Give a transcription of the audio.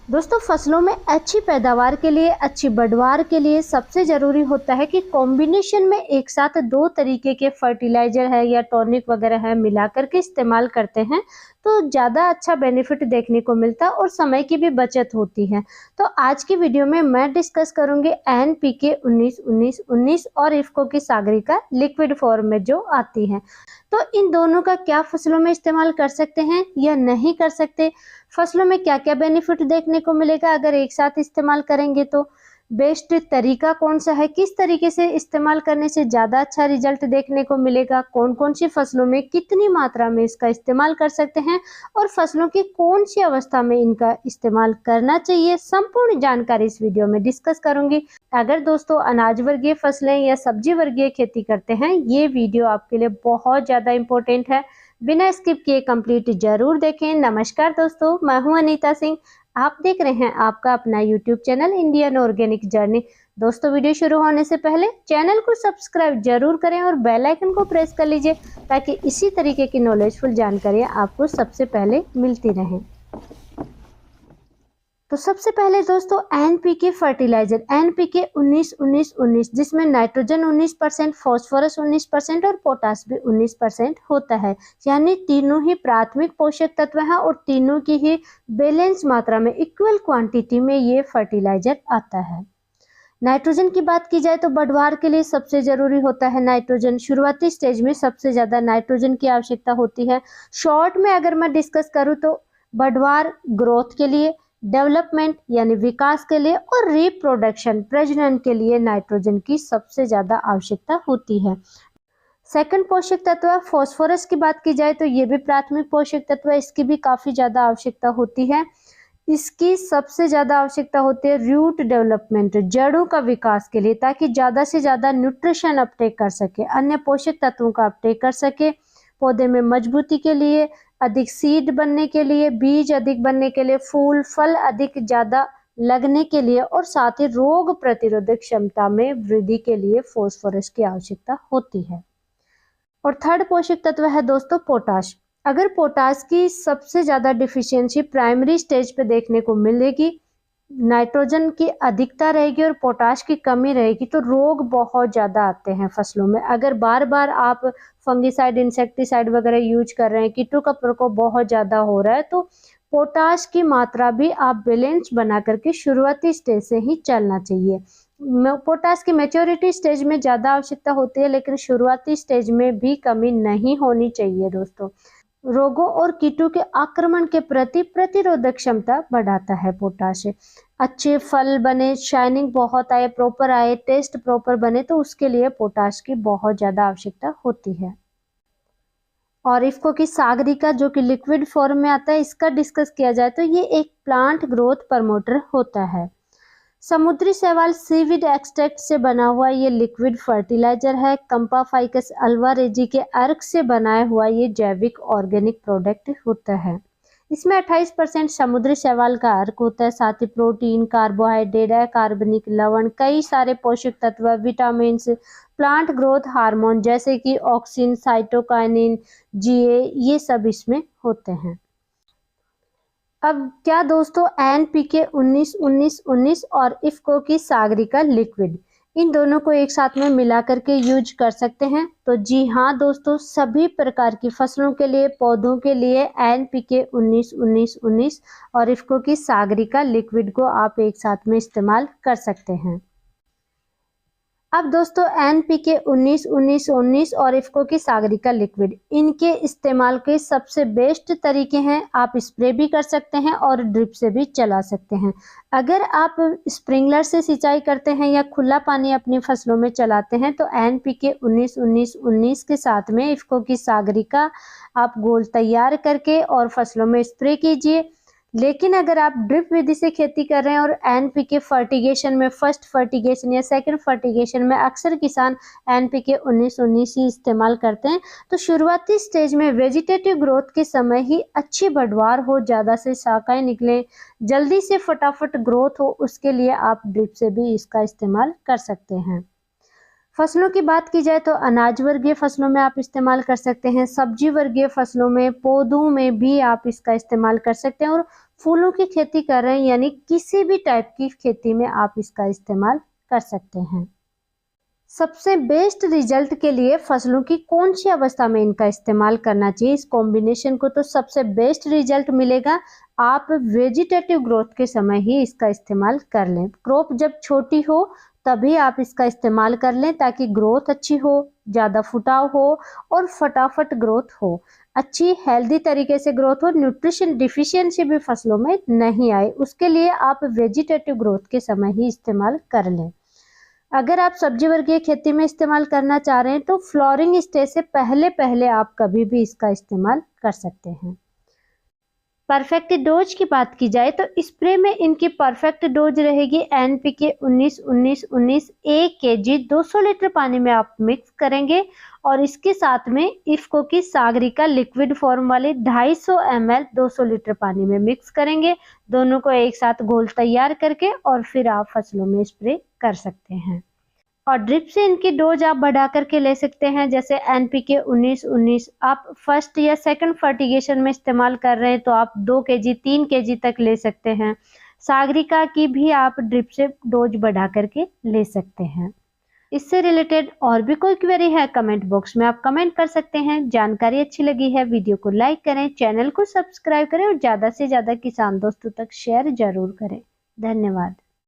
दोस्तों, फसलों में अच्छी पैदावार के लिए, अच्छी बढ़वार के लिए सबसे ज़रूरी होता है कि कॉम्बिनेशन में एक साथ 2 तरीके के फर्टिलाइज़र है या टॉनिक वगैरह है मिलाकर के इस्तेमाल करते हैं, तो ज़्यादा अच्छा बेनिफिट देखने को मिलता है और समय की भी बचत होती है। तो आज की वीडियो में मैं डिस्कस करूँगी एनपीके 19-19-19 और इफ़को की सागरिका लिक्विड फॉर्म में जो आती है। तो इन दोनों का क्या फसलों में इस्तेमाल कर सकते हैं या नहीं कर सकते, फसलों में क्या क्या बेनिफिट देखने को मिलेगा अगर एक साथ इस्तेमाल करेंगे, तो बेस्ट तरीका कौन सा है, किस तरीके से इस्तेमाल करने से ज़्यादा अच्छा रिजल्ट देखने को मिलेगा, कौन कौन सी फसलों में कितनी मात्रा में इसका इस्तेमाल कर सकते हैं और फसलों की कौन सी अवस्था में इनका इस्तेमाल करना चाहिए, संपूर्ण जानकारी इस वीडियो में डिस्कस करूंगी। अगर दोस्तों अनाज वर्गीय फसलें या सब्जी वर्गीय खेती करते हैं, ये वीडियो आपके लिए बहुत ज़्यादा इम्पोर्टेंट है, बिना स्किप किए कंप्लीट जरूर देखें। नमस्कार दोस्तों, मैं हूं अनीता सिंह, आप देख रहे हैं आपका अपना YouTube channel Indian organic journey. दोस्तों, वीडियो शुरू होने से पहले चैनल को सब्सक्राइब जरूर करें और बेल आइकन को प्रेस कर लीजिए ताकि इसी तरीके की नॉलेजफुल जानकारियां आपको सबसे पहले मिलती रहें। तो सबसे पहले दोस्तों एनपीके फर्टिलाइजर, एनपीके 19-19-19 जिसमें नाइट्रोजन 19%, फॉस्फोरस 19% और पोटास भी 19% होता है, यानी तीनों ही प्राथमिक पोषक तत्व हैं और तीनों की ही बैलेंस मात्रा में इक्वल क्वांटिटी में ये फर्टिलाइजर आता है। नाइट्रोजन की बात की जाए तो बढ़वार के लिए सबसे जरूरी होता है नाइट्रोजन। शुरुआती स्टेज में सबसे ज्यादा नाइट्रोजन की आवश्यकता होती है। शॉर्ट में अगर मैं डिस्कस करूँ तो बढ़वार ग्रोथ के लिए, डेवलपमेंट यानी विकास के लिए और रिप्रोडक्शन प्रजनन के लिए नाइट्रोजन की सबसे ज्यादा आवश्यकता होती है। सेकंड पोषक तत्व है फॉस्फोरस की बात की जाए तो ये भी प्राथमिक पोषक तत्व है, इसकी भी काफी ज्यादा आवश्यकता होती है। इसकी सबसे ज्यादा आवश्यकता होती है रूट डेवलपमेंट, जड़ों का विकास के लिए, ताकि ज्यादा से ज्यादा न्यूट्रिशन अपटेक कर सके, अन्य पोषक तत्वों का अपटेक कर सके। पौधे में मजबूती के लिए, अधिक सीड बनने के लिए, बीज अधिक बनने के लिए, फूल फल अधिक ज्यादा लगने के लिए और साथ ही रोग प्रतिरोधक क्षमता में वृद्धि के लिए फॉस्फोरस की आवश्यकता होती है। और थर्ड पोषक तत्व है दोस्तों पोटाश। अगर पोटाश की सबसे ज्यादा डिफिशियंसी प्राइमरी स्टेज पे देखने को मिलेगी, नाइट्रोजन की अधिकता रहेगी और पोटाश की कमी रहेगी, तो रोग बहुत ज़्यादा आते हैं फसलों में। अगर बार बार आप फंगिसाइड इंसेक्टिसाइड वगैरह यूज कर रहे हैं, कीटों का प्रकोप बहुत ज़्यादा हो रहा है, तो पोटाश की मात्रा भी आप बैलेंस बना करके शुरुआती स्टेज से ही चलना चाहिए। पोटाश की मैच्योरिटी स्टेज में ज़्यादा आवश्यकता होती है, लेकिन शुरुआती स्टेज में भी कमी नहीं होनी चाहिए दोस्तों। रोगों और कीटों के आक्रमण के प्रति प्रतिरोधक क्षमता बढ़ाता है पोटाश। अच्छे फल बने, शाइनिंग बहुत आए, प्रॉपर आए, टेस्ट प्रॉपर बने, तो उसके लिए पोटाश की बहुत ज़्यादा आवश्यकता होती है। और इफ़को की सागरिका जो कि लिक्विड फॉर्म में आता है, इसका डिस्कस किया जाए तो ये एक प्लांट ग्रोथ प्रमोटर होता है। समुद्री शैवाल सीवीड एक्सट्रैक्ट से बना हुआ ये लिक्विड फर्टिलाइजर है। कंपाफाइकस अल्वारेजी के अर्क से बनाया हुआ ये जैविक ऑर्गेनिक प्रोडक्ट होता है। इसमें 28% समुद्री शैवाल का अर्क होता है, साथ ही प्रोटीन, कार्बोहाइड्रेट, कार्बनिक लवण, कई सारे पोषक तत्व, विटामिन, प्लांट ग्रोथ हार्मोन जैसे कि ऑक्सिन, साइटोकाइनिन, जीए, ये सब इसमें होते हैं। अब क्या दोस्तों एनपीके 19-19-19 और इफ़को की सागरिका लिक्विड, इन दोनों को एक साथ में मिला करके यूज कर सकते हैं? तो जी हाँ दोस्तों, सभी प्रकार की फसलों के लिए, पौधों के लिए एनपीके 19-19-19 और इफ़को की सागरिका लिक्विड को आप एक साथ में इस्तेमाल कर सकते हैं। अब दोस्तों एनपीके 19-19-19 और इफ़को की सागरिका लिक्विड, इनके इस्तेमाल के सबसे बेस्ट तरीके हैं, आप स्प्रे भी कर सकते हैं और ड्रिप से भी चला सकते हैं। अगर आप स्प्रिंकलर से सिंचाई करते हैं या खुला पानी अपनी फसलों में चलाते हैं तो एनपीके 19-19-19 के साथ में इफ़को की सागरिका आप घोल तैयार करके और फसलों में स्प्रे कीजिए। लेकिन अगर आप ड्रिप विधि से खेती कर रहे हैं और एनपीके फर्टिगेशन में, फर्स्ट फर्टिगेशन या सेकंड फर्टिगेशन में अक्सर किसान एनपीके 19-19 ही इस्तेमाल करते हैं, तो शुरुआती स्टेज में वेजिटेटिव ग्रोथ के समय ही अच्छी बढ़वार हो, ज़्यादा से शाखाएं निकले, जल्दी से फटाफट ग्रोथ हो, उसके लिए आप ड्रिप से भी इसका इस्तेमाल कर सकते हैं। फसलों की बात की जाए तो अनाज वर्गीय फसलों में आप इस्तेमाल कर सकते हैं, सब्जी वर्गीय फसलों में, पौधों में भी आप इसका इस्तेमाल कर सकते हैं और फूलों की खेती कर रहे हैं यानी किसी भी टाइप की खेती में आप इसका इस्तेमाल कर सकते हैं। सबसे बेस्ट रिजल्ट के लिए फसलों की कौन सी अवस्था में इनका इस्तेमाल करना चाहिए, इस कॉम्बिनेशन को तो सबसे बेस्ट रिजल्ट मिलेगा आप वेजिटेटिव ग्रोथ के समय ही इसका इस्तेमाल कर लें। क्रॉप जब छोटी हो तभी आप इसका इस्तेमाल कर लें ताकि ग्रोथ अच्छी हो, ज़्यादा फुटाव हो और फटाफट ग्रोथ हो, अच्छी हेल्दी तरीके से ग्रोथ हो, न्यूट्रिशन डिफिशियंसी भी फसलों में नहीं आए, उसके लिए आप वेजिटेटिव ग्रोथ के समय ही इस्तेमाल कर लें। अगर आप सब्जी वर्गीय खेती में इस्तेमाल करना चाह रहे हैं तो फ्लोरिंग स्टेज से पहले आप कभी भी इसका इस्तेमाल कर सकते हैं। परफेक्ट डोज की बात की जाए तो स्प्रे में इनकी परफेक्ट डोज रहेगी NPK 19-19-19 1 kg 200 लीटर पानी में आप मिक्स करेंगे और इसके साथ में इफ्को की सागरिका लिक्विड फॉर्म वाली 250 ml 200 लीटर पानी में मिक्स करेंगे। दोनों को एक साथ घोल तैयार करके और फिर आप फसलों में स्प्रे कर सकते हैं। और ड्रिप से इनकी डोज आप बढ़ा करके ले सकते हैं, जैसे NPK 19-19 आप फर्स्ट या सेकंड फर्टिगेशन में इस्तेमाल कर रहे हैं तो आप 2 kg 3 kg तक ले सकते हैं। सागरिका की भी आप ड्रिप से डोज बढ़ा करके ले सकते हैं। इससे रिलेटेड और भी कोई क्वेरी है कमेंट बॉक्स में आप कमेंट कर सकते हैं। जानकारी अच्छी लगी है वीडियो को लाइक करें, चैनल को सब्सक्राइब करें और ज़्यादा से ज़्यादा किसान दोस्तों तक शेयर जरूर करें। धन्यवाद।